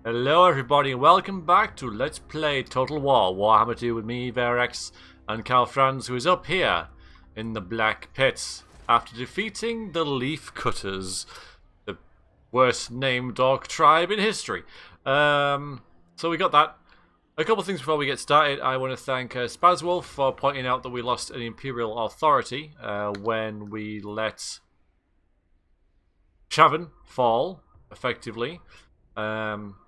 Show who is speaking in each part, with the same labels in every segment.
Speaker 1: Hello everybody and welcome back to Let's Play Total War Warhammer 2 with me, Veriax, and Carl Franz, who is up here in the Black Pits after defeating the Leaf Cutters, the worst named dog tribe in history. So we got that. A couple of things before we get started. I want to thank Spazwolf for pointing out that we lost an Imperial authority when we let Chavin fall, effectively.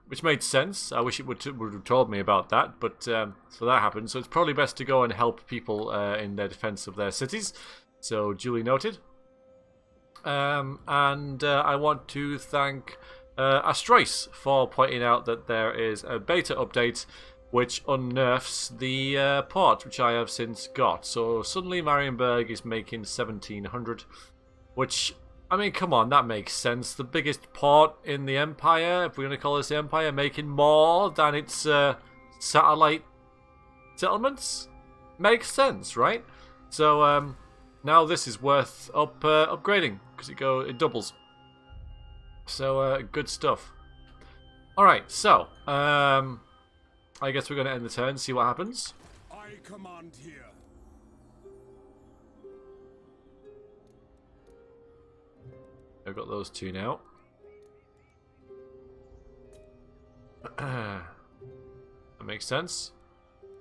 Speaker 1: Which made sense. I wish it would have told me about that, but so that happened. So it's probably best to go and help people in their defense of their cities. So duly noted. And I want to thank Astrois for pointing out that there is a beta update which unnerfs the port, which I have since got. So suddenly Marienburg is making 1700, which, I mean, come on, that makes sense. The biggest port in the Empire, if we're going to call this the Empire, making more than its satellite settlements? Makes sense, right? So now this is worth upgrading, because it doubles. So good stuff. Alright, so I guess we're going to end the turn, see what happens.
Speaker 2: I command here.
Speaker 1: I've got those two now. That makes sense.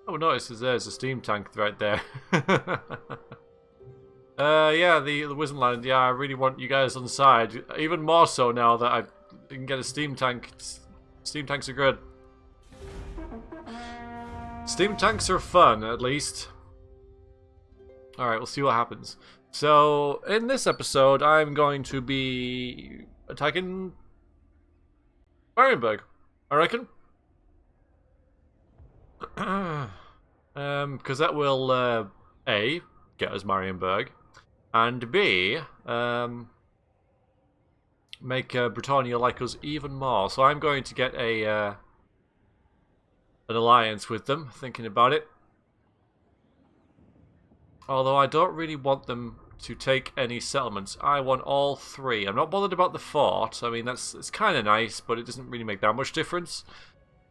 Speaker 1: Oh, notice there's a steam tank right there. Yeah, the Wizenland. Yeah, I really want you guys on side. Even more so now that I can get a steam tank. Steam tanks are good. Steam tanks are fun, at least. Alright, we'll see what happens. So, in this episode, I'm going to be attacking Marienburg, I reckon. Because that will, A, get us Marienburg, and B, make Britannia like us even more. So I'm going to get an alliance with them, thinking about it. Although I don't really want them to take any settlements. I want all three. I'm not bothered about the fort. I mean, it's kind of nice, but it doesn't really make that much difference.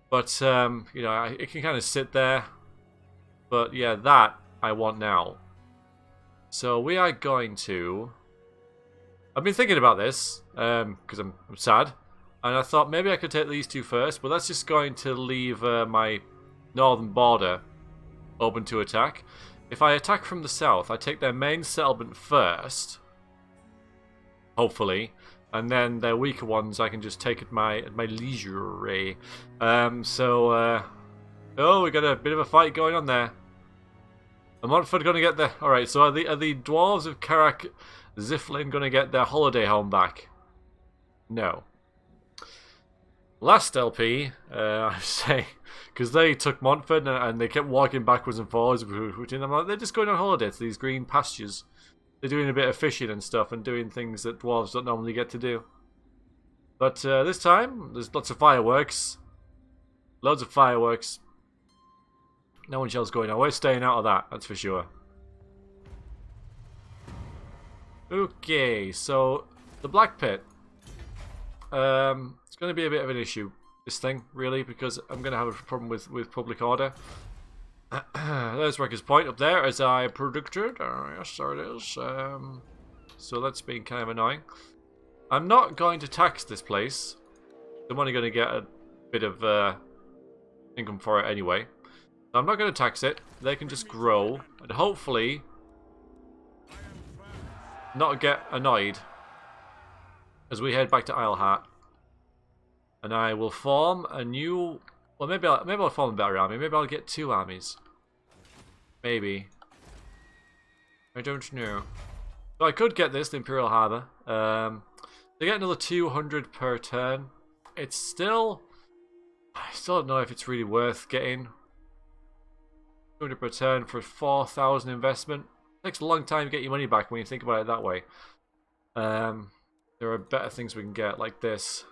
Speaker 1: But, you know, it can kind of sit there. But, yeah, that I want now. So we are going to... I've been thinking about this, because I'm sad. And I thought maybe I could take these two first, but that's just going to leave my northern border open to attack. If I attack from the south, I take their main settlement first, hopefully, and then their weaker ones I can just take at my leisure. Oh, we got a bit of a fight going on there. Are Montfort going to get their... Alright, so are the dwarves of Karak Ziflin going to get their holiday home back? No. Last LP, I say, because they took Montfort and they kept walking backwards and forwards between them. Like, they're just going on holiday to these green pastures. They're doing a bit of fishing and stuff and doing things that dwarves don't normally get to do. But this time, there's lots of fireworks. Loads of fireworks. No one else going on. We're staying out of that, that's for sure. Okay, so the Black Pit. It's going to be a bit of an issue, this thing, really, because I'm going to have a problem with public order. There's Wrecker's Point up there, as I predicted. Yes, there it is. So that's been kind of annoying. I'm not going to tax this place. I'm only going to get a bit of income for it anyway. So I'm not going to tax it. They can just grow, and hopefully not get annoyed as we head back to Isleheart. And I will form a new... Well, maybe I'll form a better army. Maybe I'll get two armies. Maybe. I don't know. So I could get this, the Imperial Harbour. They get another 200 per turn. It's still... I still don't know if it's really worth getting 200 per turn for 4,000 investment. It takes a long time to get your money back when you think about it that way. There are better things we can get, like this.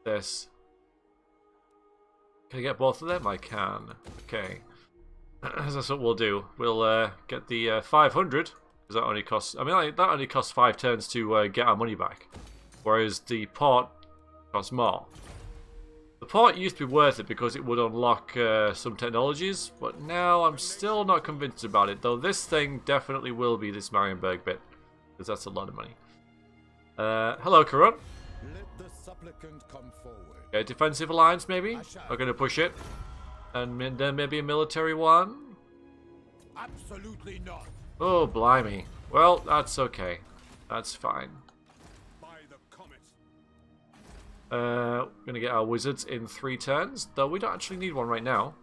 Speaker 1: This. Can I get both of them? I can. Okay. That's what we'll do. We'll get the 500, because that only costs... I mean, that only costs 5 turns to get our money back. Whereas the port costs more. The port used to be worth it because it would unlock some technologies, but now I'm still not convinced about it, though this thing definitely will be this Marienburg bit, because that's a lot of money. Hello, Karun.
Speaker 2: Let the supplicant come forward.
Speaker 1: Okay, defensive alliance, maybe? We're going to push it. And then maybe a military one?
Speaker 2: Absolutely not.
Speaker 1: Oh, blimey. Well, that's okay. That's fine. We're going to get our wizards in 3 turns, though we don't actually need one right now.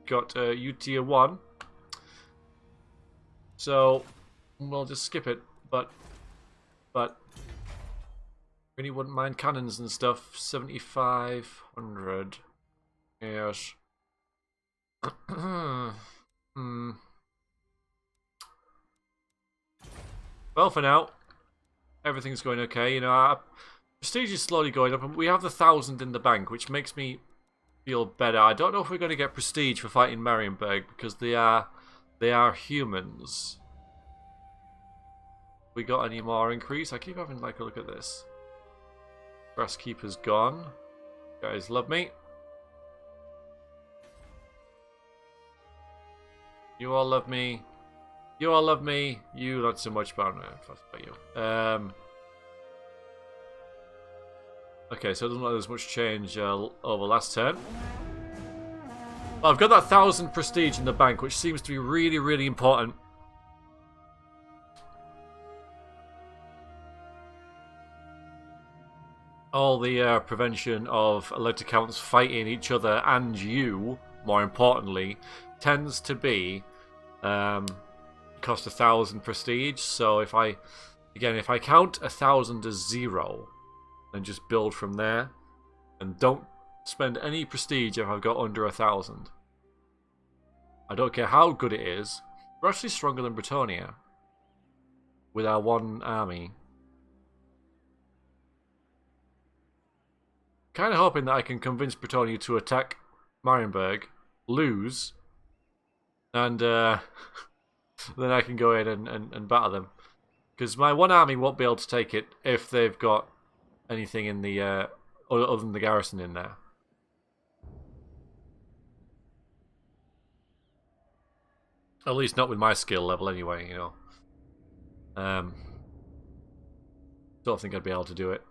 Speaker 1: Got U tier 1. So, we'll just skip it, but really wouldn't mind cannons and stuff. 7,500. Yes. Well, for now, everything's going okay. You know, our prestige is slowly going up, and we have the 1,000 in the bank, which makes me feel better. I don't know if we're going to get prestige for fighting Marienburg, because they are humans. We got any more increase? I keep having like a look at this. Grass Keeper's gone. You guys love me. You all love me. You all love me. You not so much, but I don't know if that's about you. Okay, so it doesn't look like there's much change over last turn. Well, I've got that 1,000 prestige in the bank, which seems to be really, really important. All the prevention of elected accountants fighting each other and you, more importantly, tends to be cost 1,000 prestige. So if I count 1,000 as 0 and just build from there, and don't spend any prestige if I've got under 1,000. I don't care how good it is. We're actually stronger than Bretonia with our 1 army. Kind of hoping that I can convince Bretonia to attack Marienburg, lose, and then I can go in and batter them. Because my 1 army won't be able to take it if they've got anything in the other than the garrison in there. At least not with my skill level anyway, you know. Don't think I'd be able to do it.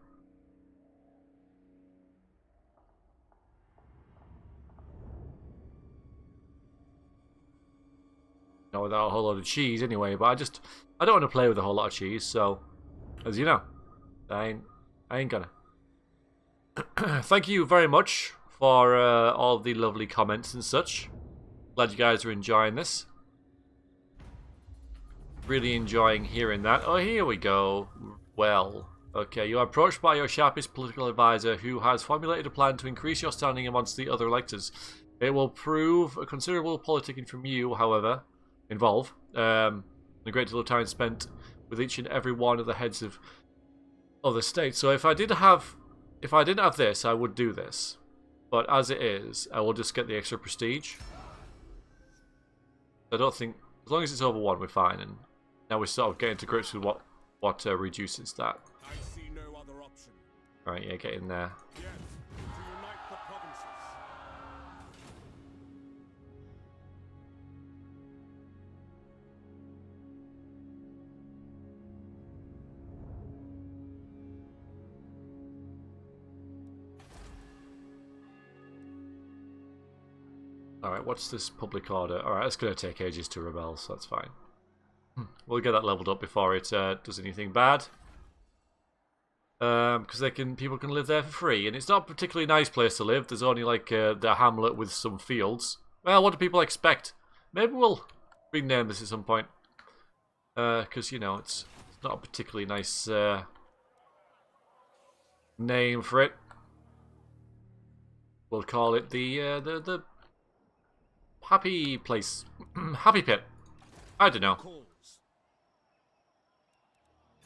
Speaker 1: Not without a whole lot of cheese anyway, but I don't want to play with a whole lot of cheese, so as you know, I ain't gonna. Thank you very much for all the lovely comments and such. Glad you guys are enjoying this. Really enjoying hearing that. Oh, here we go. Well, okay, you are approached by your sharpest political advisor who has formulated a plan to increase your standing amongst the other electors. It will prove a considerable politicking from you, however, involve a great deal of time spent with each and every one of the heads of other states. So if I didn't have this, I would do this. But as it is, I will just get the extra prestige. I don't think, as long as it's over 1, we're fine. And now we're sort of getting to grips with what reduces that.
Speaker 2: I see no other option.
Speaker 1: Right, yeah, get in there.
Speaker 2: Yes, to unite the provinces.
Speaker 1: Alright, what's this public order? Alright, it's going to take ages to rebel, so that's fine. We'll get that leveled up before it does anything bad. Because people can live there for free, and it's not a particularly nice place to live. There's only like the hamlet with some fields. Well, what do people expect? Maybe we'll rename this at some point. Because, you know, it's not a particularly nice name for it. We'll call it the happy place. Happy pit. I don't know.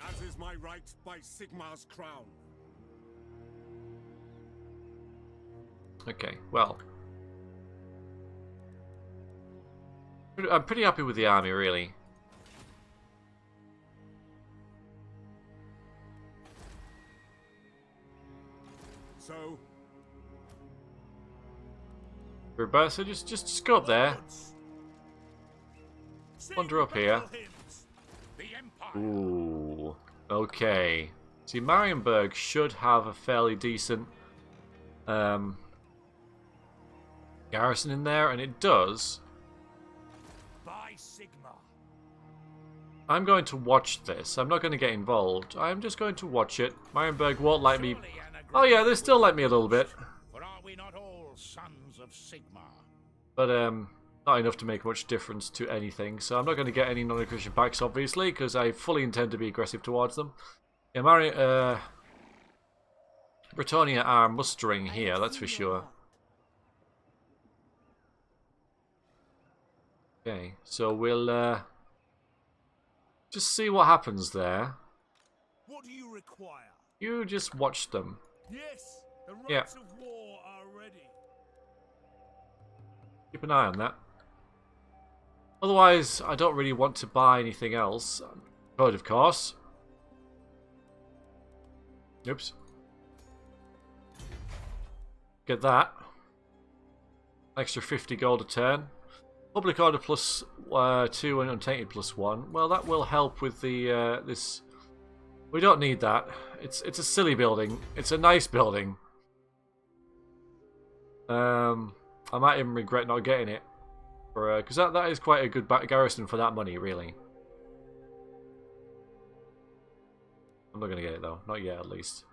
Speaker 2: As is my right by Sigmar's crown.
Speaker 1: Okay, well. I'm pretty happy with the army, really.
Speaker 2: So,
Speaker 1: Roberta, just go up there. Wander up here. Ooh. Okay. See, Marienburg should have a fairly decent garrison in there, and it does. I'm going to watch this. I'm not going to get involved. I'm just going to watch it. Marienburg won't like me. Oh yeah, they still like me a little bit. But not enough to make much difference to anything. So I'm not going to get any non-aggression packs, obviously, because I fully intend to be aggressive towards them. Yeah, Britannia are mustering here, that's for sure. Okay, so we'll just see what happens there.
Speaker 2: What do you require?
Speaker 1: You just watch them.
Speaker 2: Yes, the rights of war are ready.
Speaker 1: Keep an eye on that. Otherwise, I don't really want to buy anything else. Good, of course. Oops. Get that. Extra 50 gold a turn. Public order plus 2 and untainted plus 1. Well, that will help with the this. We don't need that. It's a silly building. It's a nice building. I might even regret not getting it, because that is quite a good garrison for that money, really. I'm not gonna get it though. Not yet, at least.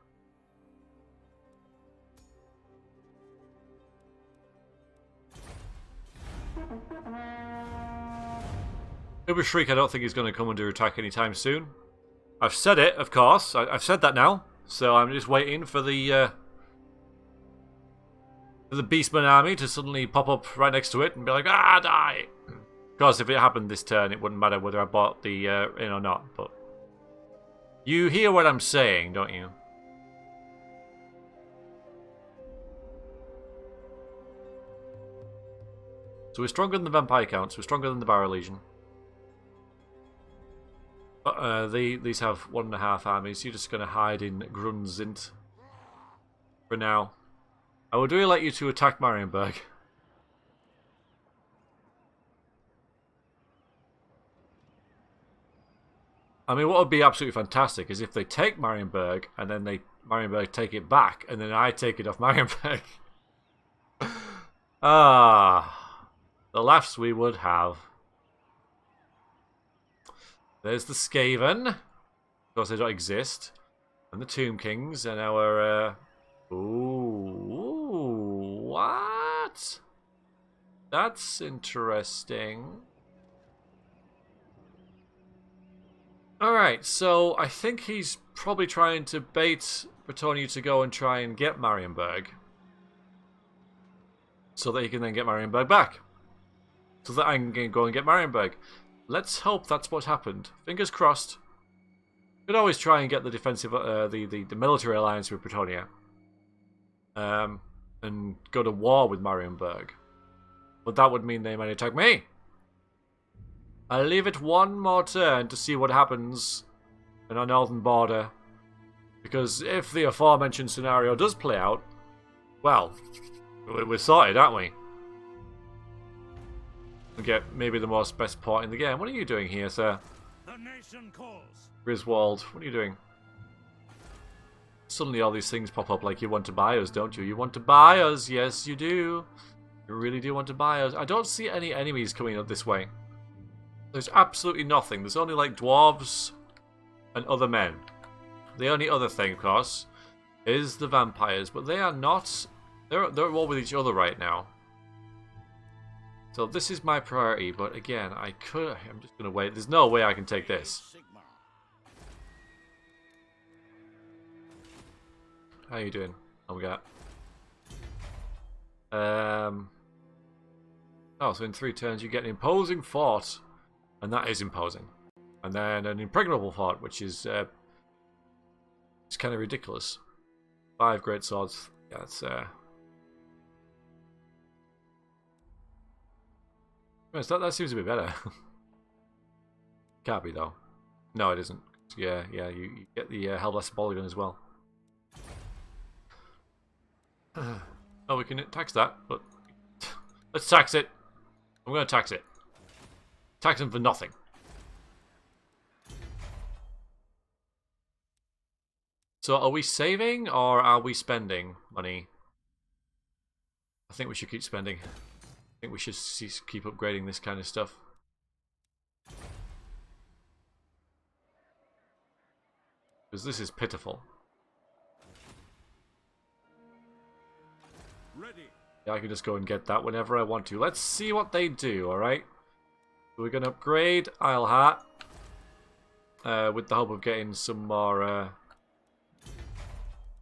Speaker 1: Uber Shriek, I don't think he's going to come under attack anytime soon. I've said it, of course. I've said that now. So I'm just waiting for the Beastman army to suddenly pop up right next to it and be like, ah, die! Of course, if it happened this turn, it wouldn't matter whether I bought the in or not. But you hear what I'm saying, don't you? So we're stronger than the Vampire Counts. We're stronger than the Barrow Legion. But these have 1.5 armies. You're just going to hide in Grunzint for now. I would really like you to attack Marienburg. I mean, what would be absolutely fantastic is if they take Marienburg and then Marienburg take it back and then I take it off Marienburg. Ah, the laughs we would have. There's the Skaven. Of course, they don't exist. And the Tomb Kings and our... Ooh, what? That's interesting. Alright, so I think he's probably trying to bait Bretonnia to go and try and get Marienburg. So that he can then get Marienburg back. So that I can go and get Marienburg. Let's hope that's what happened. Fingers crossed. Could always try and get the defensive, the military alliance with Bretonnia. And go to war with Marienburg. But that would mean they might attack me. I'll leave it one more turn to see what happens in our northern border. Because if the aforementioned scenario does play out, well, we're sorted, aren't we? We get maybe the best port in the game. What are you doing here, sir?
Speaker 2: The nation calls.
Speaker 1: Griswold, what are you doing? Suddenly all these things pop up like you want to buy us, don't you? You want to buy us, yes you do. You really do want to buy us. I don't see any enemies coming up this way. There's absolutely nothing. There's only like dwarves and other men. The only other thing, of course, is the vampires. But they are not... They're at war with each other right now. So this is my priority. But again, I'm just going to wait. There's no way I can take this. How you doing? Oh, we got... Oh, so in 3 turns you get an imposing fort. And that is imposing. And then an impregnable fort, which is it's kind of ridiculous. 5 great swords. Yeah, that's that seems a bit better. Can't be though. No, it isn't. Yeah, you get the Hellblessed Polygon as well. Oh, we can tax that, but Let's tax it. I'm going to tax it. Tax him for nothing. So are we saving or are we spending money? I think we should keep spending. I think we should keep upgrading this kind of stuff. Because this is pitiful.
Speaker 2: Ready.
Speaker 1: Yeah, I can just go and get that whenever I want to. Let's see what they do, alright? We're going to upgrade Isle Hat. With the hope of getting some more...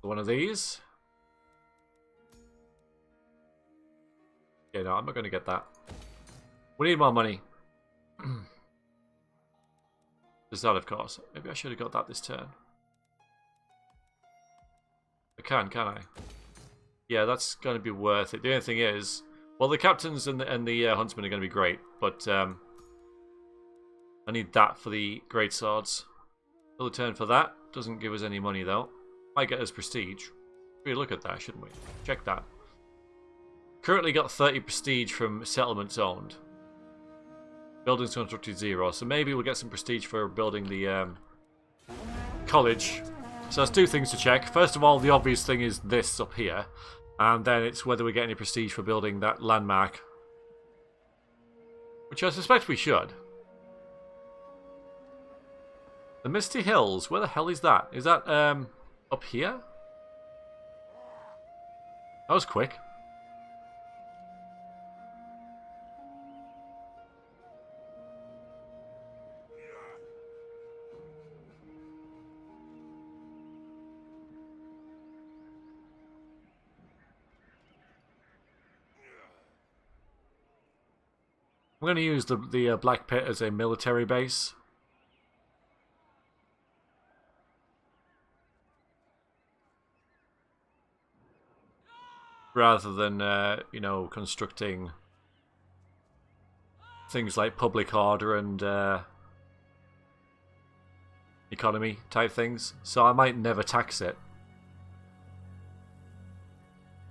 Speaker 1: one of these. Yeah, no, I'm not going to get that. We need more money. Just that, of course. Maybe I should have got that this turn. I can't I? Yeah, that's going to be worth it. The only thing is, well, the captains and the huntsmen are going to be great, but I need that for the great swords. Another turn for that. Doesn't give us any money though. Might get us prestige. We look at that, shouldn't we? Check that. Currently got 30 prestige from settlements owned. Buildings constructed 0, so maybe we'll get some prestige for building the college. So there's two things to check. First of all, the obvious thing is this up here. And then it's whether we get any prestige for building that landmark. Which I suspect we should. The Misty Hills, where the hell is that? Is that up here? That was quick. I'm going to use the Black Pit as a military base. Rather than, you know, constructing things like public order and economy type things. So I might never tax it.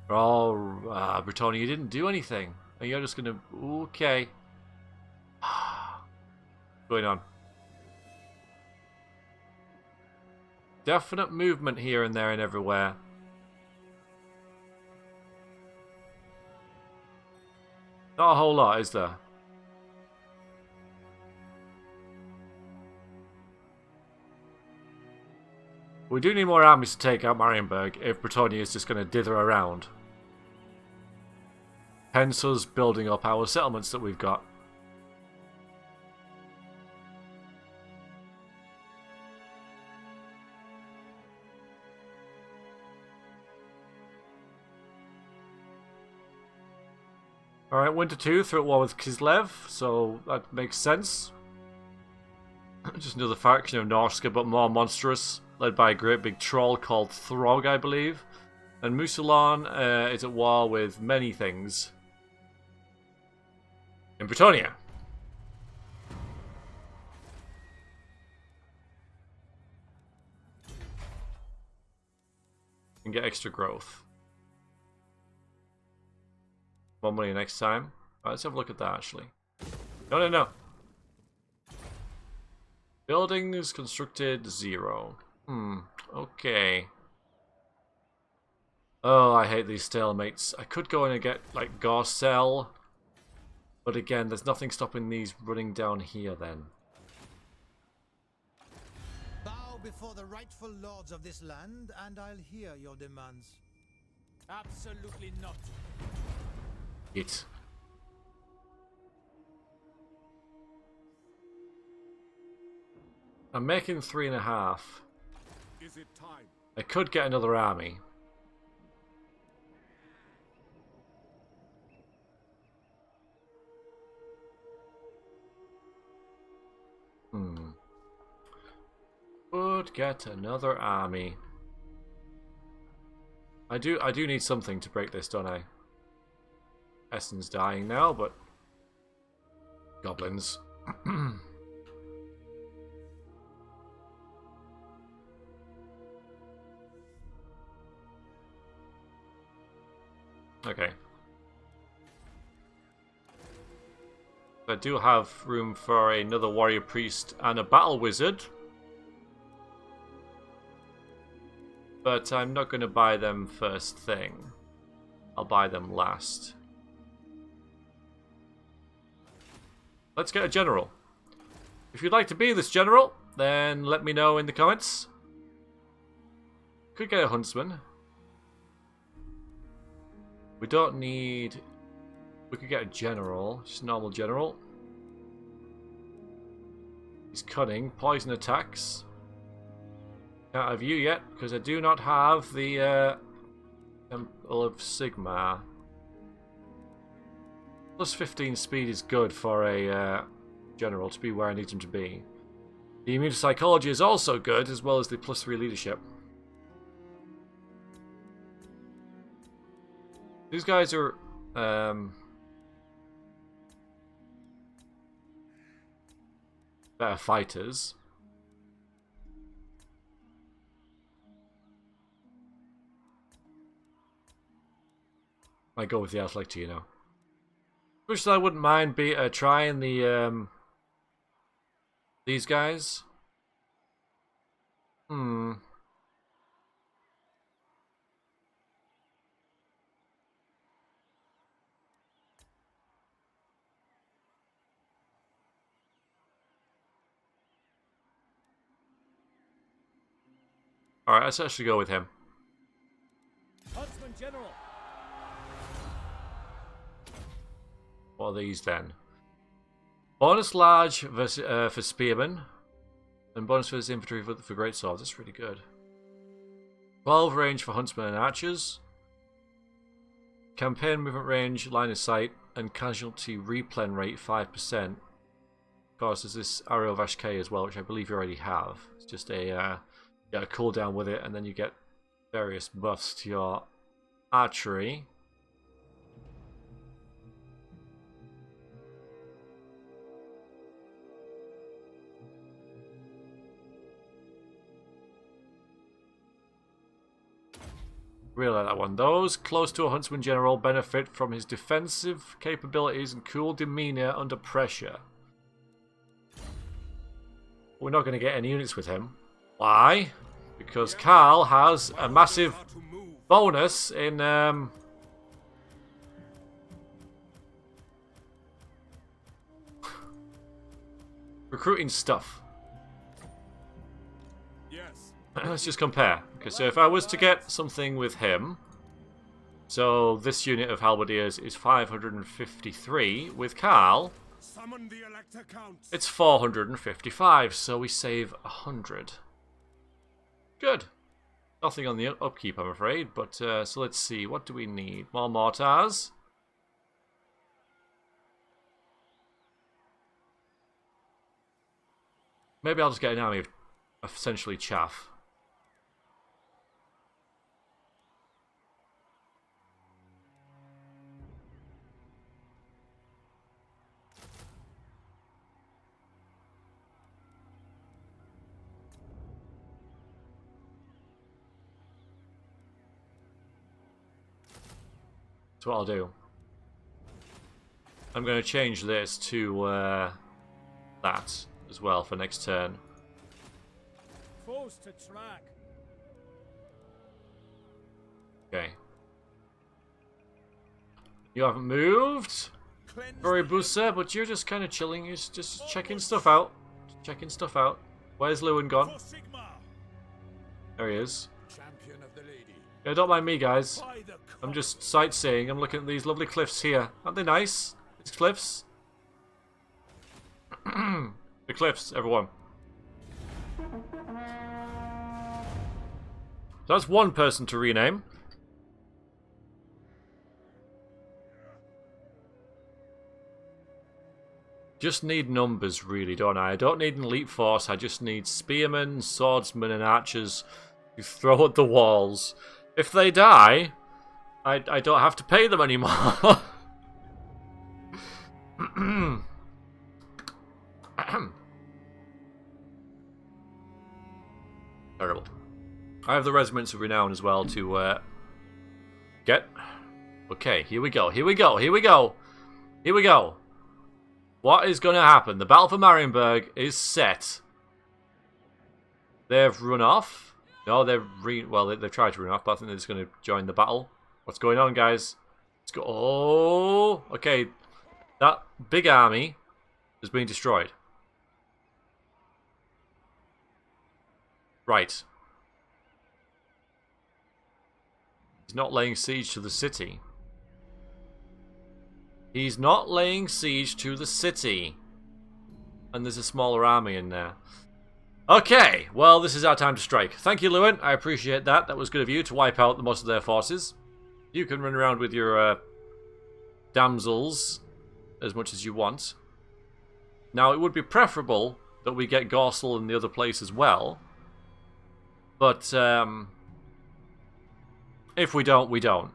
Speaker 1: Oh, Britannia, you didn't do anything. And you're just going to... Okay. What's going on? Definite movement here and there and everywhere. Not a whole lot, is there? We do need more armies to take out Marienburg if Britannia is just going to dither around. Hence us building up our settlements that we've got. Alright, Winter 2 through at war with Kislev, so that makes sense. Just another faction of Norska, but more monstrous, led by a great big troll called Throg, I believe. And Musulon is at war with many things. In Britannia. And get extra growth. More money next time. Right, let's have a look at that actually. No. Buildings constructed 0. Okay. Oh, I hate these stalemates. I could go in and get like Garcelle. But again, there's nothing stopping these running down here then.
Speaker 3: Bow before the rightful lords of this land, and I'll hear your demands.
Speaker 4: Absolutely not.
Speaker 1: It. I'm making 3.5.
Speaker 2: Is it time?
Speaker 1: I could get another army. Could get another army. I do need something to break this, don't I? Essen's dying now, but goblins. Okay. I do have room for another warrior priest and a battle wizard. But I'm not going to buy them first thing. I'll buy them last. Let's get a general. If you'd like to be this general, then let me know in the comments. Could get a huntsman. We don't need... We could get a general. Just a normal general. He's cunning. Poison attacks. Can't have you yet, because I do not have the Temple of Sigma. Plus 15 speed is good for a general to be where I need him to be. The immune psychology is also good, as well as the plus 3 leadership. These guys are better fighters. I go with the athletic, you know. Which I wouldn't mind trying the these guys. Alright, let's actually go with him.
Speaker 4: Huntsman General.
Speaker 1: What are these then? Bonus large for spearmen, and bonus for his infantry for great swords. That's really good. 12 range for huntsmen and archers. Campaign movement range, line of sight, and casualty replen rate 5%. Of course, there's this Arrow of Ashkay as well, which I believe you already have. It's just a cooldown with it, and then you get various buffs to your archery. Really like that one. Those close to a huntsman general benefit from his defensive capabilities and cool demeanor under pressure. We're not going to get any units with him. Why? Because Carl has a massive bonus in recruiting stuff.
Speaker 2: Yes.
Speaker 1: Let's just compare. Okay, so if I was to get something with him, so this unit of halberdiers is 553. With Carl,
Speaker 2: Summon the Elector Count.
Speaker 1: it's 455, so we save 100. Good. Nothing on the upkeep, I'm afraid, but so let's see. What do we need? More mortars. Maybe I'll just get an army of essentially chaff. That's what I'll do. I'm going to change this to that as well for next turn.
Speaker 4: Foes to track.
Speaker 1: Okay. You haven't moved, Veriax, but you're just kind of chilling. You're just checking stuff out. Checking stuff out. Where's Lewin gone?
Speaker 2: For Sigma.
Speaker 1: There he is.
Speaker 2: Champion of the lady.
Speaker 1: Yeah, don't mind me, guys.
Speaker 2: By the
Speaker 1: I'm just sightseeing. I'm looking at these lovely cliffs here. Aren't they nice? These cliffs. The cliffs, everyone. So that's one person to rename. Just need numbers, really, don't I? I don't need an elite force. I just need spearmen, swordsmen, and archers who throw at the walls. If they die, I don't have to pay them anymore. Terrible. I have the Regiments of Renown as well to get. Okay, here we go. Here we go. Here we go. Here we go. What is going to happen? The battle for Marienburg is set. They've run off. No, they've tried to run off, but I think they're just going to join the battle. What's going on, guys? Let's go. Oh, okay. That big army has been destroyed. Right. He's not laying siege to the city. He's not laying siege to the city. And there's a smaller army in there. Okay, well, this is our time to strike. Thank you, Lewin. I appreciate that. That was good of you to wipe out most of their forces. You can run around with your damsels as much as you want. Now, it would be preferable that we get Gorsel in the other place as well. But if we don't, we don't.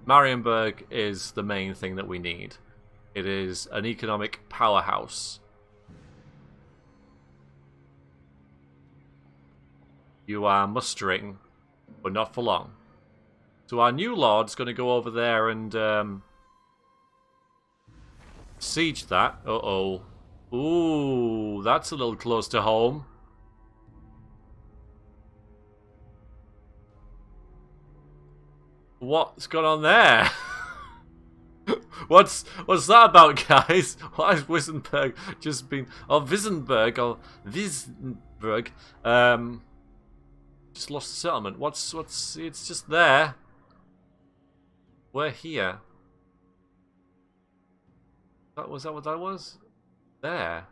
Speaker 1: Marienburg is the main thing that we need. It is an economic powerhouse. You are mustering, but not for long. So our new lord's going to go over there and siege that. Uh-oh. Ooh, that's a little close to home. What's going on there? What's that about, guys? Why has Wissenberg just been... Or Wissenberg, or Wissenberg, just lost the settlement. What's... It's just there. We're here. Was that what that was? There.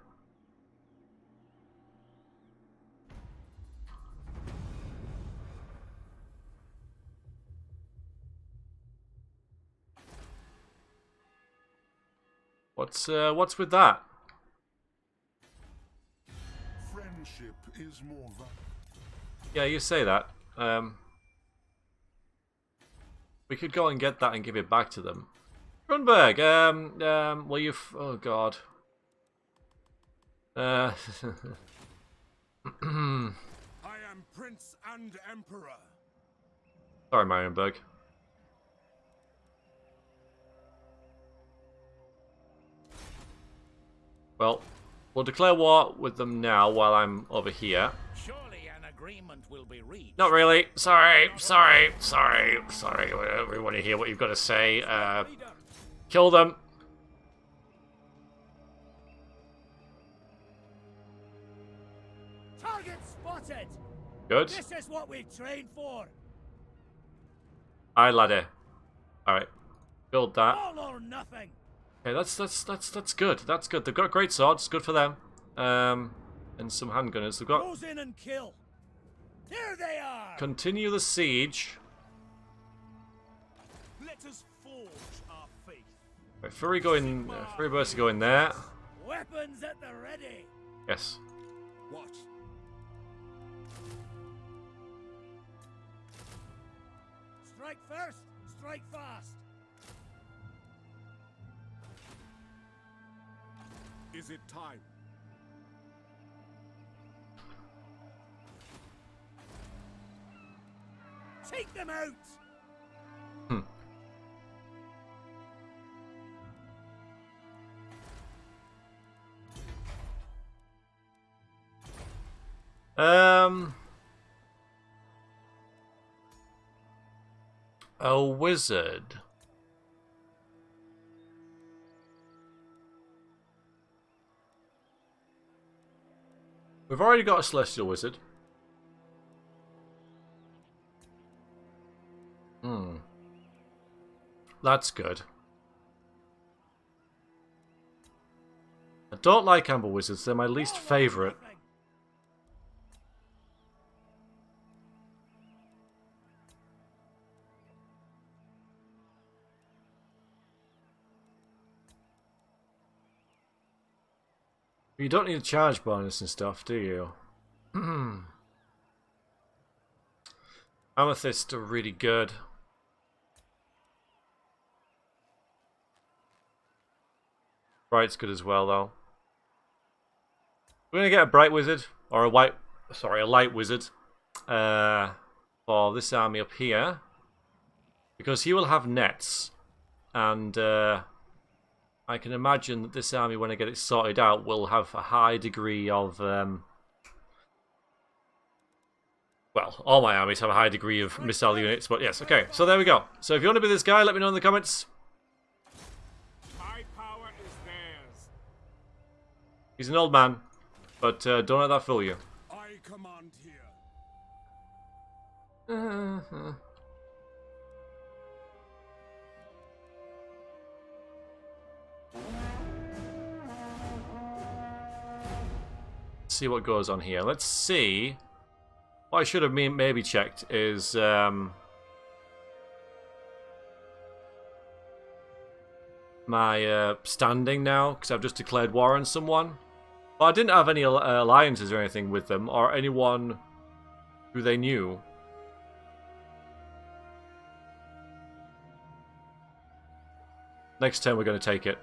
Speaker 1: What's with that?
Speaker 2: Friendship is more valuable.
Speaker 1: Yeah, you say that. We could go and get that and give it back to them. Grunberg, well you've... Oh god.
Speaker 2: I am Prince and Emperor.
Speaker 1: Sorry, Marienburg. Well, we'll declare war with them now while I'm over here.
Speaker 4: Surely an agreement will be reached.
Speaker 1: Not really. Sorry. We want to hear what you've got to say. Kill them.
Speaker 4: Target spotted.
Speaker 1: Good.
Speaker 4: This is what we trained for.
Speaker 1: Aye, laddie. Alright. Build that.
Speaker 4: All or nothing.
Speaker 1: Okay, that's good. That's good. They've got great swords. Good for them. And some handgunners. They've got...
Speaker 4: Close in and kill. There they are.
Speaker 1: Continue the siege.
Speaker 4: Let us forge our faith.
Speaker 1: Right, Fury Burst go in there.
Speaker 4: Weapons at the ready.
Speaker 1: Yes.
Speaker 2: What?
Speaker 4: Strike first. Strike fast.
Speaker 2: Is it time?
Speaker 4: Take them out.
Speaker 1: A wizard. We've already got a celestial wizard. That's good. I don't like amber wizards. They're my least favourite. You don't need a charge bonus and stuff, do you? Amethyst are really good. Bright's good as well, though. We're gonna get a bright wizard or a light wizard for this army up here because he will have nets, and I I can imagine that this army, when I get it sorted out, will have a high degree of... well, all my armies have a high degree of missile units, but yes, okay. So there we go. So if you want to be this guy, let me know in the comments.
Speaker 2: My power is theirs.
Speaker 1: He's an old man, but don't let that fool you.
Speaker 2: I command here.
Speaker 1: See what goes on here. Let's see. What I should have maybe checked is my standing now, because I've just declared war on someone. Well, I didn't have any alliances or anything with them, or anyone who they knew. Next turn we're going to take it.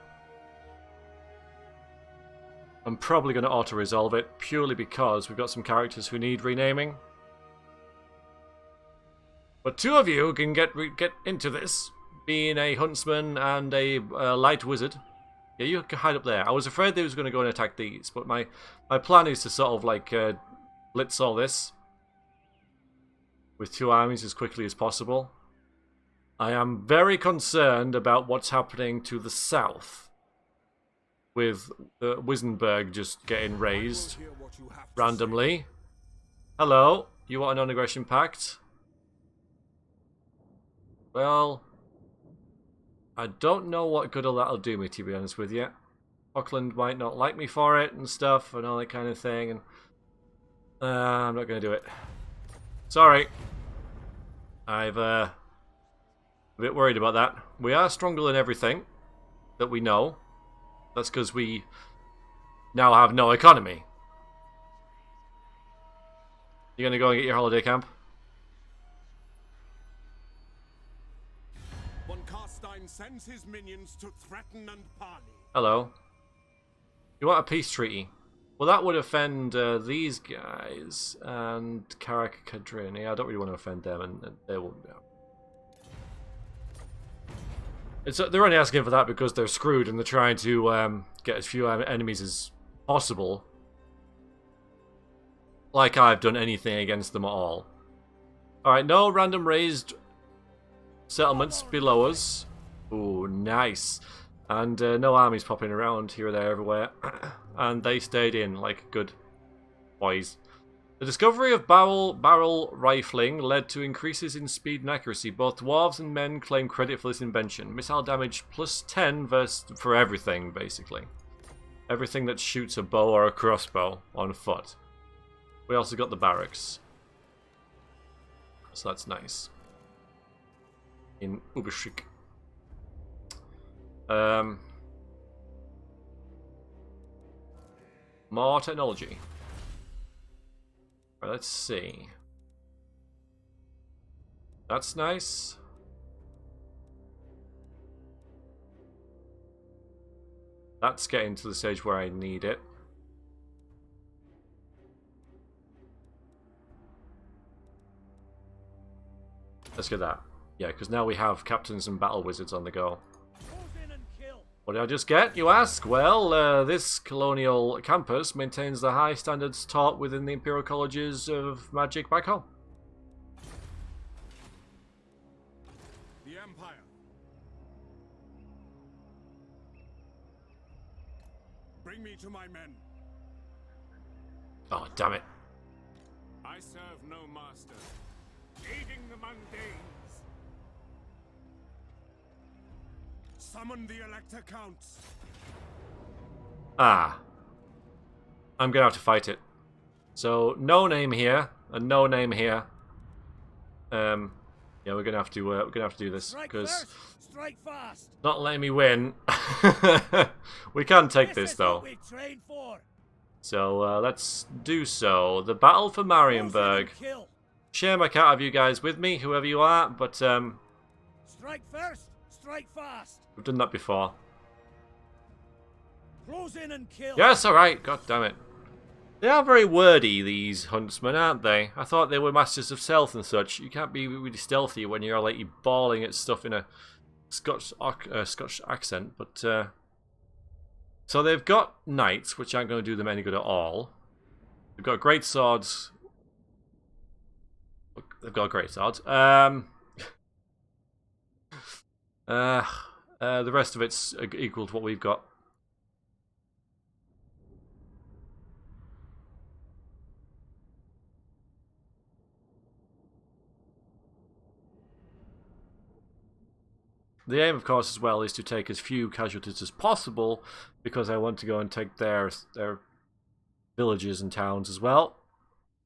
Speaker 1: I'm probably going to auto-resolve it, purely because we've got some characters who need renaming. But two of you can get into this, being a huntsman and a light wizard. Yeah, you can hide up there. I was afraid they was going to go and attack these, but my plan is to sort of like blitz all this with two armies as quickly as possible. I am very concerned about what's happening to the south, with Wissenberg just getting raised randomly. Hello, you want a non-aggression pact? Well, I don't know what good that'll do me, to be honest with you. Auckland might not like me for it and stuff and all that kind of thing, and I'm not going to do it. Sorry. I've a bit worried about that. We are stronger than everything that we know. That's because we now have no economy. You going to go and get your holiday camp?
Speaker 2: Von Karstein sends his minions to threaten and parley.
Speaker 1: Hello. You want a peace treaty? Well, that would offend these guys and Karak Kadrin. Yeah, I don't really want to offend them, and they won't. They're only asking for that because they're screwed and they're trying to get as few enemies as possible. Like I've done anything against them at all. Alright, no random raised settlements below us. Ooh, nice. And no armies popping around here, there, everywhere. And they stayed in like good boys. The discovery of barrel rifling led to increases in speed and accuracy. Both dwarves and men claim credit for this invention. Missile damage plus 10 for everything, basically. Everything that shoots a bow or a crossbow on foot. We also got the barracks. So that's nice. In Uberschik. More technology. Right, let's see. That's nice. That's getting to the stage where I need it. Let's get that. Yeah, because now we have captains and battle wizards on the go. What did I just get, you ask? Well, this colonial campus maintains the high standards taught within the Imperial Colleges of Magic back home.
Speaker 2: The Empire. Bring me to my men.
Speaker 1: Oh, damn it.
Speaker 2: I serve no master. Aiding the mundanes. Summon the Elector Counts.
Speaker 1: Ah. I'm gonna have to fight it. So, no name here, and no name here. Yeah, we're gonna have to do this, because
Speaker 4: strike fast.
Speaker 1: not letting me win. We can take this though. So let's do so. The battle for Marienburg. Share my cat of you guys with me, whoever you are, but
Speaker 4: strike first, strike fast.
Speaker 1: We've done that before.
Speaker 4: Close in and kill.
Speaker 1: Yes, alright, god damn it. They are very wordy, these huntsmen, aren't they? I thought they were masters of stealth and such. You can't be really stealthy when you're like bawling at stuff in a Scotch accent, but So they've got knights, which aren't going to do them any good at all. They've got great swords. They've got great swords. The rest of it's equal to what we've got. The aim, of course, as well, is to take as few casualties as possible, because I want to go and take their villages and towns as well,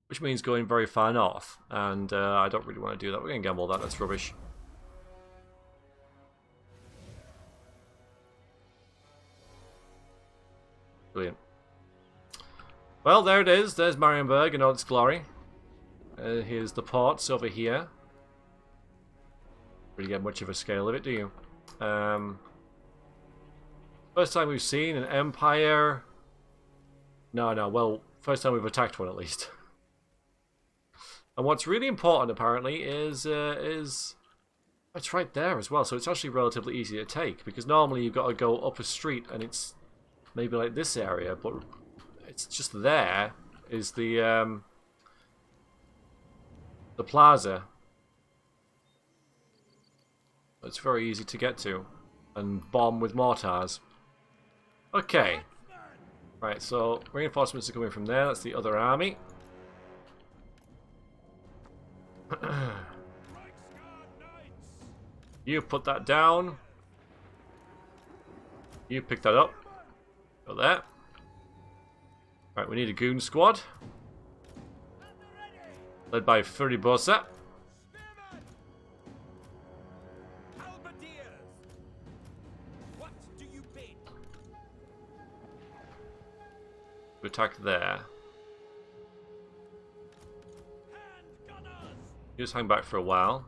Speaker 1: which means going very far north, and I don't really want to do that. We're going to gamble that, that's rubbish. Brilliant. Well, there it is. There's Marienburg in all its glory. Here's the ports over here. Really get much of a scale of it, do you? First time we've seen an empire. No. Well, first time we've attacked one at least. And what's really important, apparently, is it's right there as well. So it's actually relatively easy to take, because normally you've got to go up a street, and it's maybe like this area, but it's just there is the plaza. It's very easy to get to and bomb with mortars. Okay. Right, so reinforcements are coming from there. That's the other army. You put that down. You pick that up. Go there. Right, we need a goon squad. Led by Furibosa. To attack there. You just hang back for a while.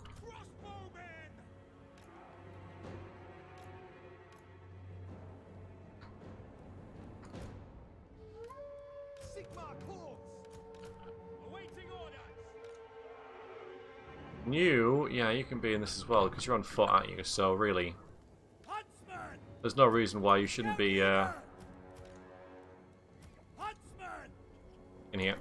Speaker 1: You, yeah, you can be in this as well, because you're on foot, aren't you? So really, there's no reason why you shouldn't be in here.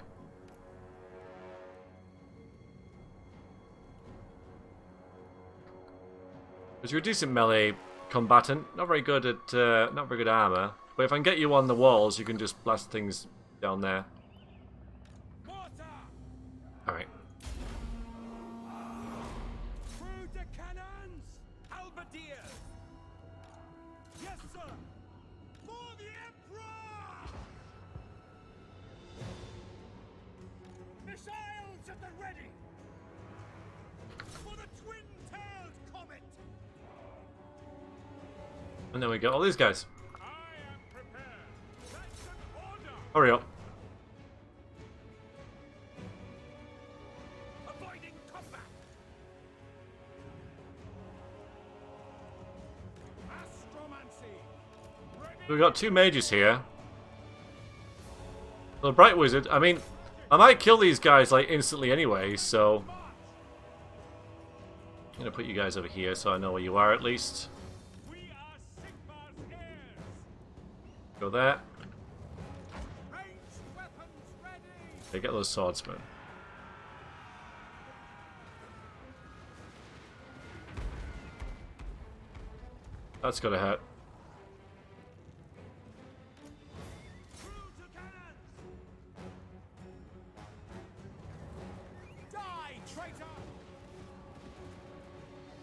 Speaker 1: Because you're a decent melee combatant, not very good at not very good armor. But if I can get you on the walls, you can just blast things down there. All right. And then we get all these guys. Hurry up. We've got two mages here. The Bright Wizard, I mean, I might kill these guys like instantly anyway, so I'm gonna put you guys over here so I know where you are at least. Go there. Okay, get those swordsmen. That's gotta hurt.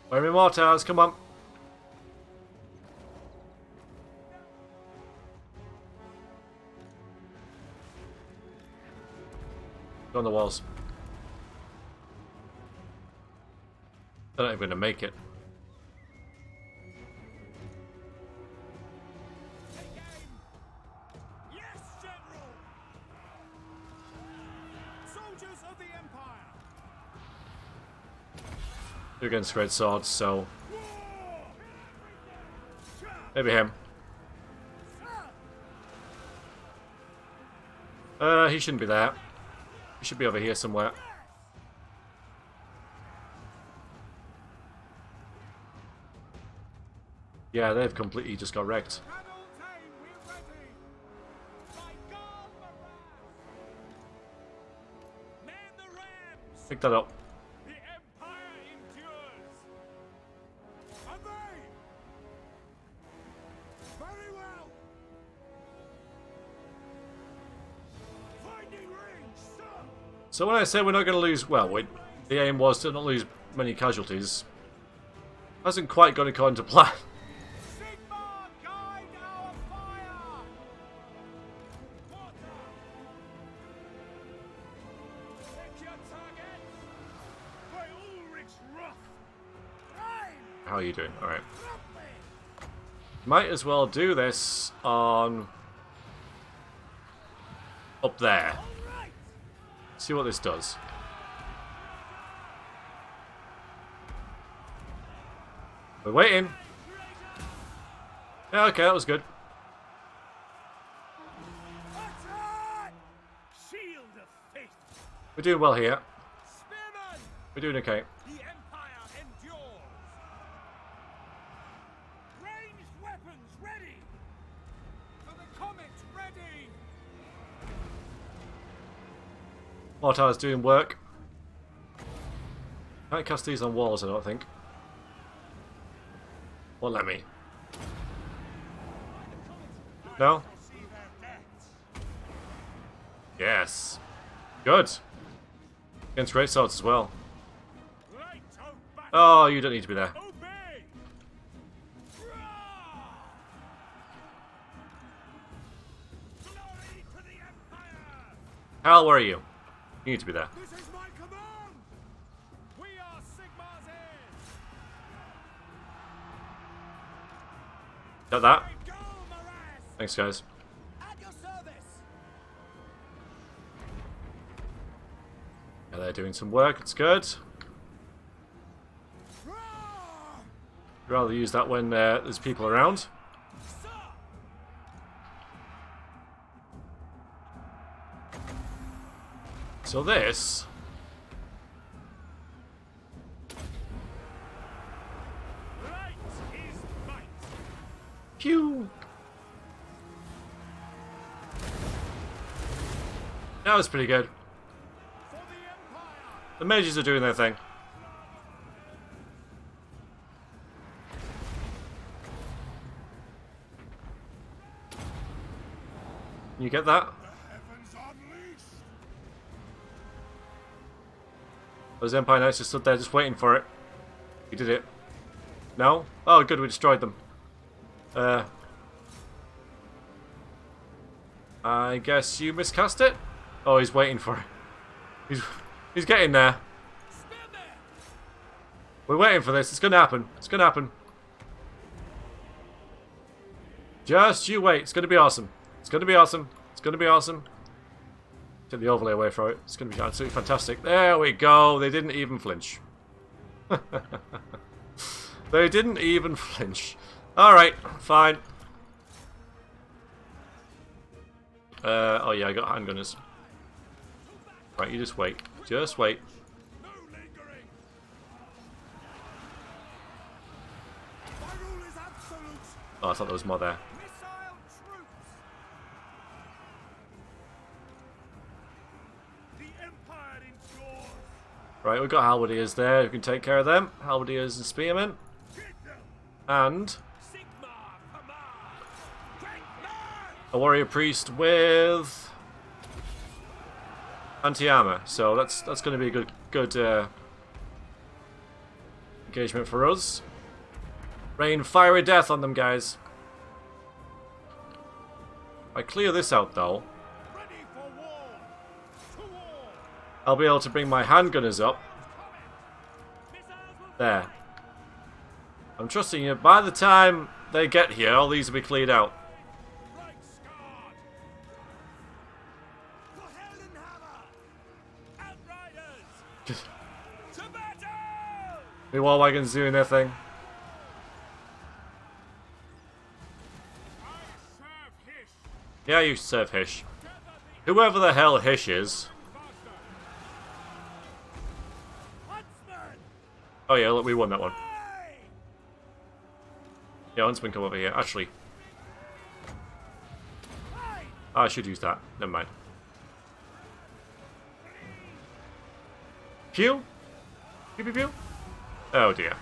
Speaker 1: Where are my mortars? Come on. Go on the walls. They're not even going to make it.
Speaker 2: Yes, General. Soldiers of the Empire.
Speaker 1: They're against red swords, so maybe him. He shouldn't be there. He should be over here somewhere. Yeah, they've completely just got wrecked. Pick that up.
Speaker 2: The Empire endures. And they. Very well. Finding range, sir.
Speaker 1: So when I say we're not going to lose, well, the aim was to not lose many casualties. Hasn't quite gone according to plan.
Speaker 2: Sigma, guide our fire. Water. Pick your target. By Ulrich's wrath. Time.
Speaker 1: How are you doing? Alright. Might as well do this on... up there. See what this does. We're waiting. Yeah, okay, that was good.
Speaker 2: Attack! Shield of faith.
Speaker 1: We're doing well here.
Speaker 2: Spearman.
Speaker 1: We're doing okay.
Speaker 2: The Empire endures. Ranged weapons ready. For the comet ready.
Speaker 1: Mortar's doing work. Can't cast these on walls, I don't think. Well, let me. No?
Speaker 2: See their deaths.
Speaker 1: Yes. Good. Against great swords as well.
Speaker 2: Light of battle.
Speaker 1: Oh, you don't need to be there.
Speaker 2: Obey. Glory to the Empire.
Speaker 1: Hal, where are you? You need to be there.
Speaker 2: This is my command. We are Sigma's heirs.
Speaker 1: Got that?
Speaker 2: Go, Morass.
Speaker 1: Thanks, guys.
Speaker 2: At your service.
Speaker 1: Yeah, they're doing some work. It's good.
Speaker 2: Roar.
Speaker 1: I'd rather use that when there's people around.
Speaker 2: Sir.
Speaker 1: So this...
Speaker 2: Light is might.
Speaker 1: Pew! That was pretty good.
Speaker 2: For the Empire.
Speaker 1: The mages are doing their thing. You get that?
Speaker 2: Heavens unleashed.
Speaker 1: Those Empire Knights just stood there just waiting for it. You did it. No? Oh, good, we destroyed them. I guess you miscast it? Oh, he's waiting for it. He's getting there.
Speaker 2: Spearman.
Speaker 1: We're waiting for this. It's gonna happen. It's gonna happen. Just you wait. It's gonna be awesome. It's gonna be awesome. It's gonna be awesome. Take the overlay away from it. It's gonna be absolutely fantastic. There we go. They didn't even flinch. They didn't even flinch. Alright, fine. Oh yeah, I got handgunners. Right, you just wait. Just wait.
Speaker 2: No lingering. My rule is absolute.
Speaker 1: Oh, I thought there was more there.
Speaker 2: Missile troops. The Empire endures.
Speaker 1: Right, we've got halberdiers there who can take care of them. Halberdiers and spearmen.
Speaker 2: Hit them.
Speaker 1: And
Speaker 2: Sigma command. Great man.
Speaker 1: a warrior priest with anti-armor. So that's going to be a good engagement for us. Rain fiery death on them, guys. I clear this out though.
Speaker 2: Ready for war. To war.
Speaker 1: I'll be able to bring my handgunners up.
Speaker 2: Missiles will
Speaker 1: There. I'm trusting you. By the time they get here, all these will be cleared out.
Speaker 2: right scarred. For Heldenhammer. Outriders. To battle.
Speaker 1: The war wagons doing their thing.
Speaker 2: I serve Hish.
Speaker 1: Yeah, you serve Hish.
Speaker 2: Gather the
Speaker 1: Whoever the hell Hish is.
Speaker 2: faster. Huntsman.
Speaker 1: Oh yeah, look, we won that one.
Speaker 2: Aye.
Speaker 1: Yeah, Huntsman, come over here. Actually,
Speaker 2: Aye.
Speaker 1: I should use that. Never mind. Pew? Pew pew pew? Oh dear.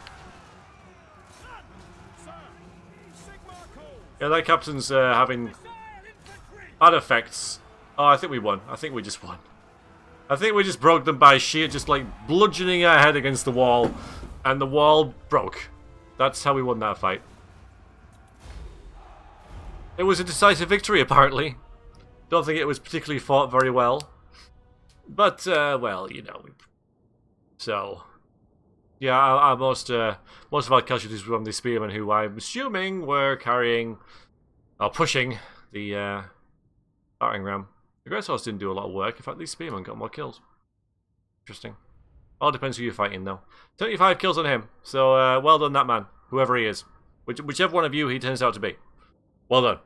Speaker 1: Yeah, that captain's having bad effects. Oh, I think we won. I think we just won. I think we just broke them by sheer just like bludgeoning our head against the wall. And the wall broke. That's how we won that fight. It was a decisive victory, apparently. Don't think it was particularly fought very well. But, well, you know. So, yeah, our most of our casualties were from the spearmen, who I'm assuming were carrying, or pushing, the battering ram. The Great Swords didn't do a lot of work. In fact, these spearmen got more kills. Interesting. All depends who you're fighting, though. 25 kills on him. So, well done, that man. Whoever he is. Whichever one of you he turns out to be. Well done.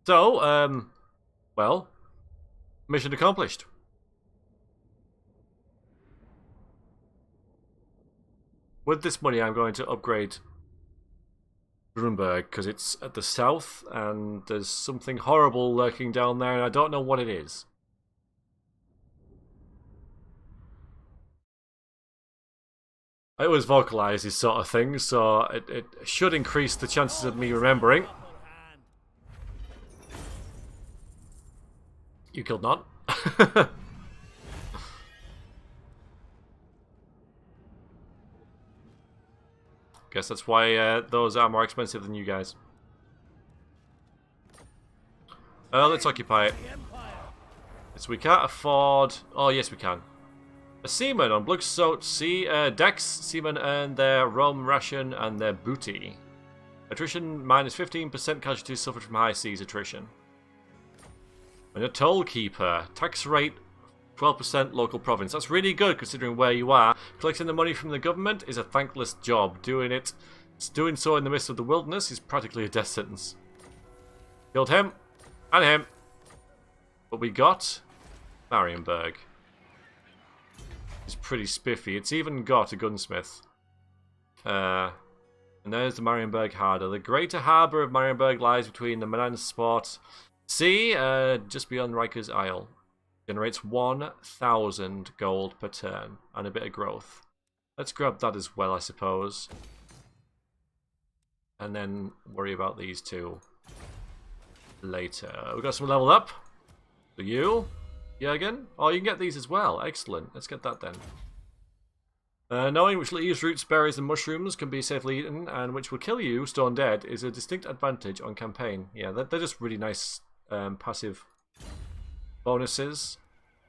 Speaker 1: So, well, mission accomplished. With this money, I'm going to upgrade Nuremberg because it's at the south and there's something horrible lurking down there and I don't know what it is. I always vocalize these sort of things, so it should increase the chances of me remembering. You killed none. Guess that's why those are more expensive than you guys. Let's occupy it. So we can't afford... Oh, yes we can. A seaman on blood-soaked sea decks. Seamen earn their rum ration and their booty. Attrition minus 15% casualties suffered from high seas attrition. And a toll keeper. Tax rate 12% local province. That's really good considering where you are. Collecting the money from the government is a thankless job. Doing so in the midst of the wilderness is practically a death sentence. Killed him. And him. But we got Marienburg. It's pretty spiffy. It's even got a gunsmith. And there's the Marienburg Harbour. The greater harbour of Marienburg lies between the Manansport Sea, just beyond Riker's Isle. Generates 1,000 gold per turn and a bit of growth. Let's grab that as well, I suppose. And then worry about these two later. We've got some leveled up. So you, Jürgen. Oh, you can get these as well. Excellent. Let's get that then. Knowing which leaves, roots, berries, and mushrooms can be safely eaten and which will kill you stone dead is a distinct advantage on campaign. Yeah, they're just really nice passive bonuses.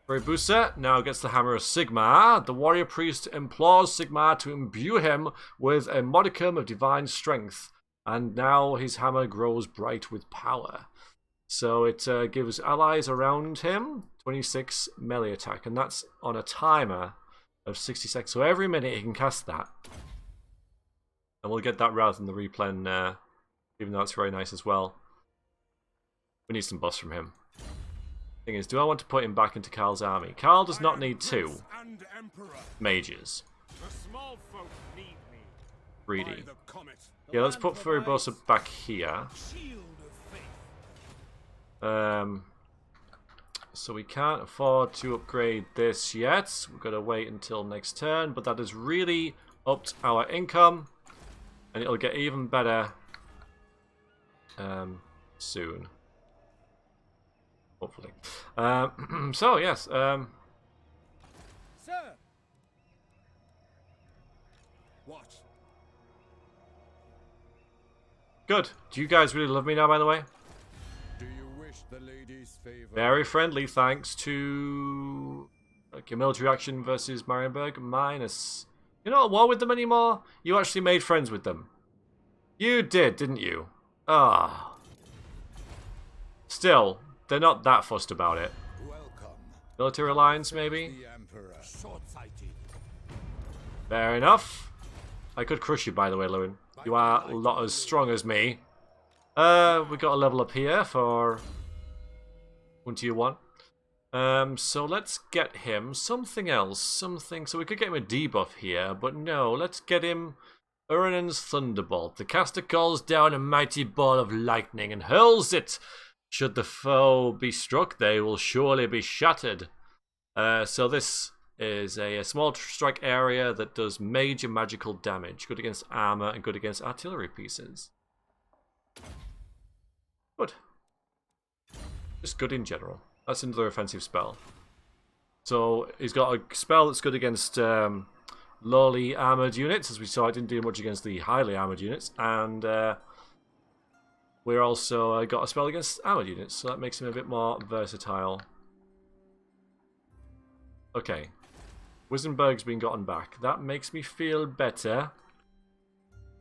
Speaker 1: Busa now gets the Hammer of Sigmar. The warrior priest implores Sigmar to imbue him with a modicum of divine strength, and now his hammer grows bright with power. So it gives allies around him 26 melee attack, and that's on a timer of 60 seconds. So every minute he can cast that. And we'll get that rather than the replen, even though it's very nice as well. We need some buffs from him. Thing is, do I want to put him back into Karl's army? Karl does not need 2 mages. Greedy. Yeah, let's put Furibosa back here. So we can't afford to upgrade this yet. We've got to wait until next turn, but that has really upped our income, and it'll get even better soon. Hopefully. So, yes.
Speaker 4: Sir.
Speaker 2: What?
Speaker 1: Good. Do you guys really love me now, by the way?
Speaker 2: Do you wish the lady's favor?
Speaker 1: Very friendly, thanks to your military action versus Marienburg. Minus. You're not at war with them anymore? You actually made friends with them. You did, didn't you? Ah. Still, they're not that fussed about it.
Speaker 2: Welcome.
Speaker 1: Military alliance, maybe?
Speaker 2: The Emperor. Short-sighted.
Speaker 1: Fair enough. I could crush you, by the way, Lewin. You are not as strong as me. We got a level up here for 1 tier 1. So let's get him something else. So we could get him a debuff here, but no, let's get him Urinan's Thunderbolt. The caster calls down a mighty ball of lightning and hurls it. Should the foe be struck, they will surely be shattered. So this is a small strike area that does major magical damage. Good against armor and good against artillery pieces. Good. Just good in general. That's another offensive spell. So he's got a spell that's good against lowly armored units. As we saw, it didn't do much against the highly armored units. And we're also got a spell against armored units. So that makes him a bit more versatile. Okay. Wissenberg's been gotten back. That makes me feel better.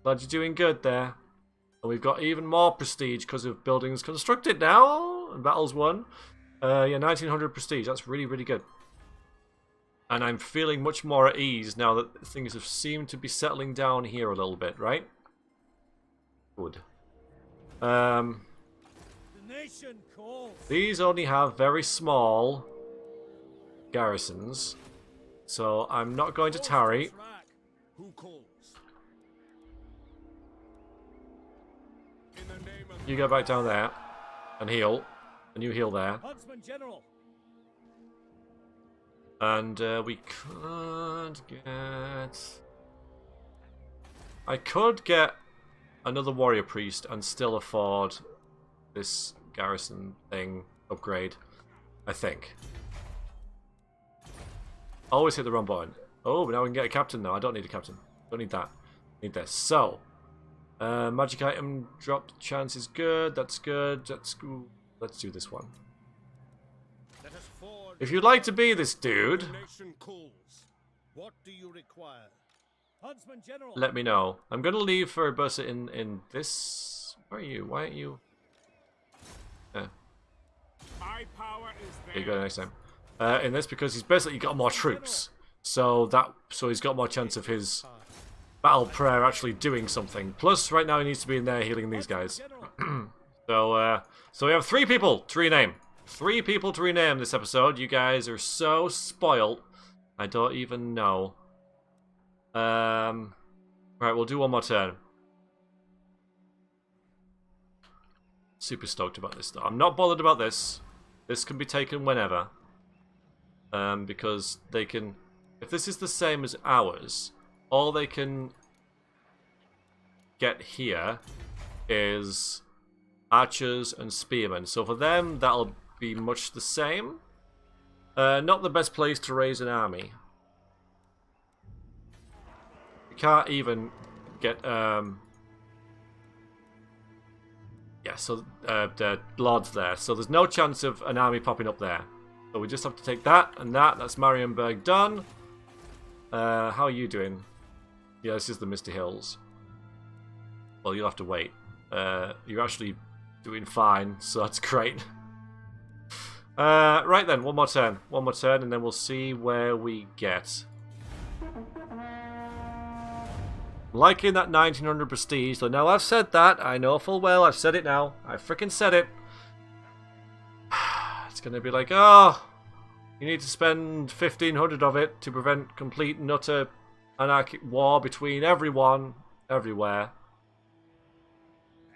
Speaker 1: Glad you're doing good there. And we've got even more prestige because of buildings constructed now. And battles won. Yeah, 1900 prestige. That's really, really good. And I'm feeling much more at ease now that things have seemed to be settling down here a little bit, right? Good.
Speaker 4: The nation calls.
Speaker 1: These only have very small garrisons. So I'm not going to tarry.
Speaker 2: Who calls? In the name of
Speaker 1: You go back down there and heal. And you heal there.
Speaker 4: Huntsman General.
Speaker 1: And we could get... I could get another warrior priest and still afford this garrison thing upgrade. I think. Always hit the wrong button. Oh, but now we can get a captain now. I don't need a captain. Don't need that. Need this. So, magic item drop chance is good. That's good. That's good. Let's do this one.
Speaker 2: Let us forge.
Speaker 1: If you'd like to be this dude,
Speaker 2: The nation calls.
Speaker 3: What do you require?
Speaker 4: Huntsman General.
Speaker 1: let me know. I'm going to leave for a bus in this... Where are you? Why aren't you...
Speaker 2: My power is there.
Speaker 1: Here you go next time. In this, because he's basically got more troops. So he's got more chance of his battle prayer actually doing something. Plus, right now he needs to be in there healing these guys. So we have 3 people to rename. 3 people to rename this episode. You guys are so spoiled. I don't even know. Right, we'll do one more turn. Super stoked about this though. I'm not bothered about this. This can be taken whenever. Because they can... If this is the same as ours, all they can get here is archers and spearmen. So for them, that'll be much the same. Not the best place to raise an army. You can't even get... Yeah, so the lords there. So there's no chance of an army popping up there. So we just have to take that and that. That's Marienburg done. How are you doing? Yeah, this is the Misty Hills. Well, you'll have to wait. You're actually doing fine, so that's great. Right then, one more turn. One more turn, and then we'll see where we get. Liking that 1900 prestige, so now I've said that. I know full well, I've said it now. I freaking said it. It's going to be like, oh, you need to spend 1500 of it to prevent complete and utter anarchic war between everyone, everywhere.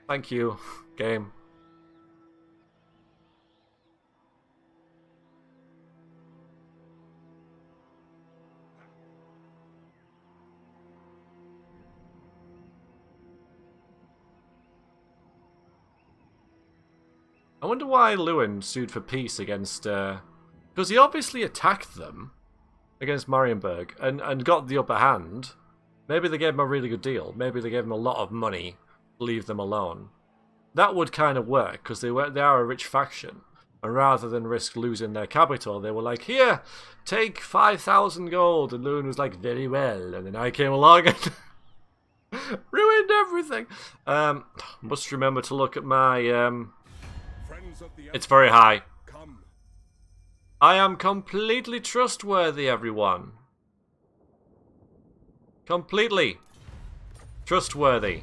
Speaker 1: Thank you, game. I wonder why Lewin sued for peace against... because he obviously attacked them against Marienburg and got the upper hand. Maybe they gave him a really good deal. Maybe they gave him a lot of money to leave them alone. That would kind of work, because they are a rich faction. And rather than risk losing their capital, they were like, here, take 5,000 gold. And Lewin was like, very well. And then I came along and ruined everything. Must remember to look at my... It's very high.
Speaker 2: Come.
Speaker 1: I am completely trustworthy, everyone. Completely trustworthy.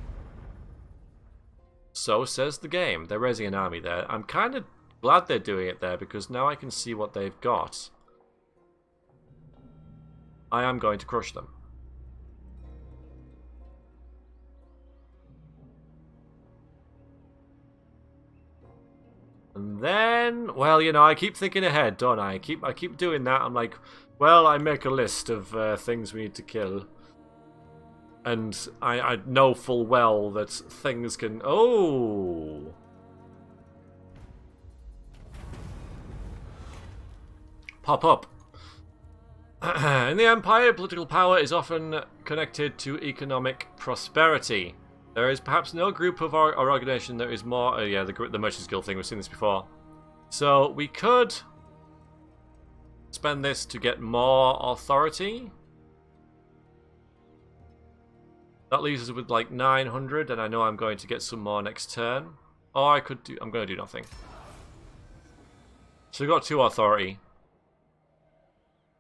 Speaker 1: So says the game. They're raising an army there. I'm kind of glad they're doing it there, because now I can see what they've got. I am going to crush them. And then, well, you know, I keep thinking ahead, don't I? I keep doing that. I'm like, well, I make a list of things we need to kill. And I know full well that things can... Oh! Pop up. In the Empire, political power is often connected to economic prosperity. There is perhaps no group of our organization that is more... yeah, the Merchants Guild thing, we've seen this before. So we could spend this to get more authority. That leaves us with like 900, and I know I'm going to get some more next turn. Or I could do... I'm going to do nothing. So we've got 2 authority.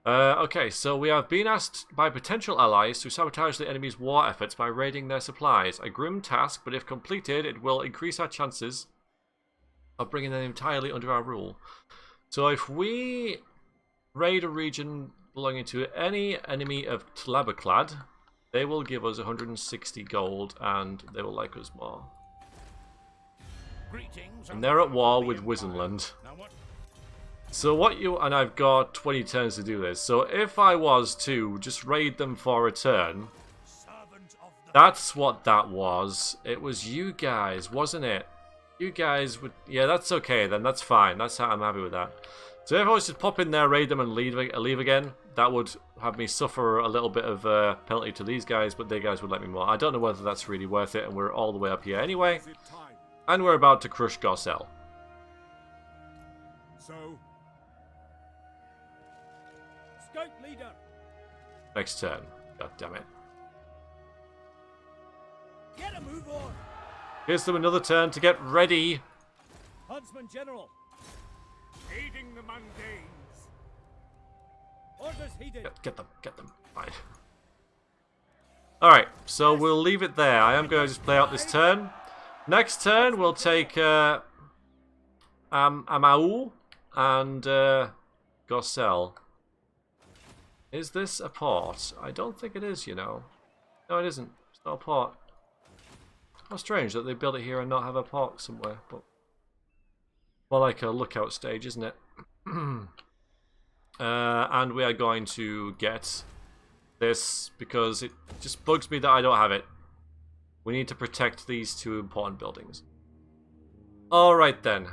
Speaker 1: Okay, so we have been asked by potential allies to sabotage the enemy's war efforts by raiding their supplies. A grim task, but if completed, it will increase our chances of bringing them entirely under our rule. So if we raid a region belonging to any enemy of Tlabaclad, they will give us 160 gold, and they will like us more. And they're at war with Wizenland. So what you... and I've got 20 turns to do this. So if I was to just raid them for a turn... That's what that was. It was you guys, wasn't it? You guys would... Yeah, that's okay then. That's fine. That's how I'm happy with that. So if I was to pop in there, raid them and leave again, that would have me suffer a little bit of penalty to these guys, but they guys would let me more. I don't know whether that's really worth it, and we're all the way up here anyway. And we're about to crush Gorsel.
Speaker 2: So,
Speaker 4: Scout leader.
Speaker 1: Next turn. God damn it.
Speaker 4: Get a move on.
Speaker 1: Gives them another turn to get ready.
Speaker 4: Huntsman General.
Speaker 2: aiding the mundanes.
Speaker 4: Orders heeded.
Speaker 1: Get them. Fine. Alright, so we'll leave it there. I am going to just play out this turn. Next turn, we'll take Amau and Gorsel. Is this a port? I don't think it is, you know. No, it isn't. It's not a port. How strange that they built it here and not have a port somewhere, but more like a lookout stage, isn't it? And we are going to get this because it just bugs me that I don't have it. We need to protect these two important buildings. Alright then.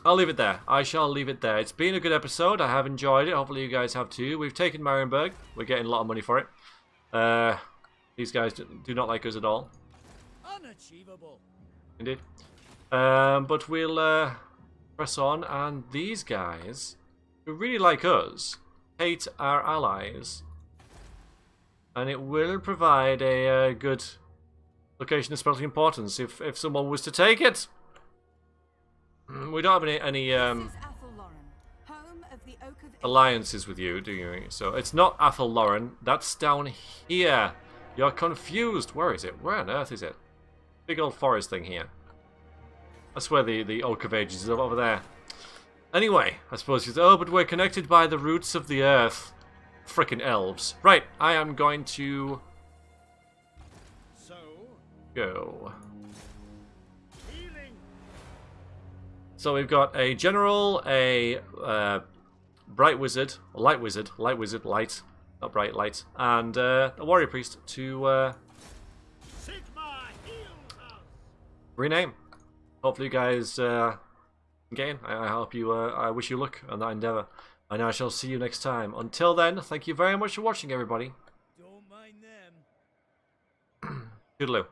Speaker 1: I'll leave it there. I shall leave it there. It's been a good episode. I have enjoyed it. Hopefully you guys have too. We've taken Marienburg. We're getting a lot of money for it. These guys do not like us at all.
Speaker 4: Unachievable.
Speaker 1: Indeed. But we'll press on. And these guys, who really like us, hate our allies. And it will provide a good location of special importance if someone was to take it. We don't have any alliances with you, do you? So it's not Athel Lauren. That's down here. You're confused. Where is it? Where on earth is it? Big old forest thing here. That's where the Oak of Ages is, over there. Anyway, I suppose you... Oh, but we're connected by the roots of the earth. Frickin' elves. Right, I am going to... go. So we've got a general, a bright wizard, a light wizard, light, not bright, light, and a warrior priest to rename. Hopefully you guys gain. I hope you, I wish you luck on that endeavor. And I shall see you next time. Until then, thank you very much for watching, everybody.
Speaker 4: Don't mind them.
Speaker 1: Toodaloo.